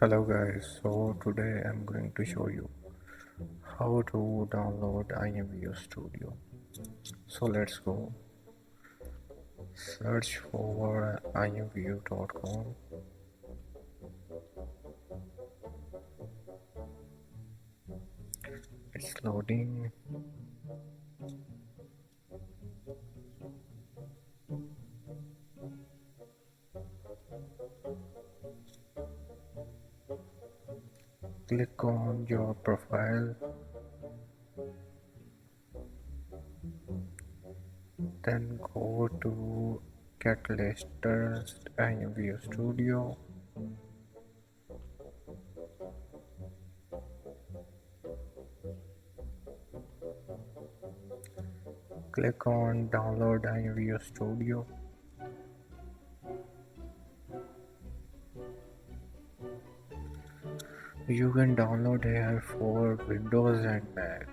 Hello guys, so today I'm going to show you how to download IMVU Studio. So let's go. Search for imvu.com. It's loading. Click on your profile, then go to get latest IMVU Studio. Click on download IMVU Studio. You can download here for Windows and Mac.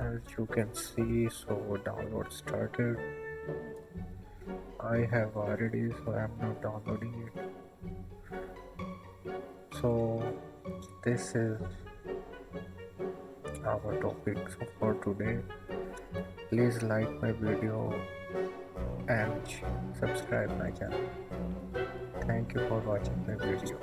As you can see, so download started. I have already, so I'm not downloading it. So this is our topic for today. Please like my video and subscribe my channel. Thank you for watching my video.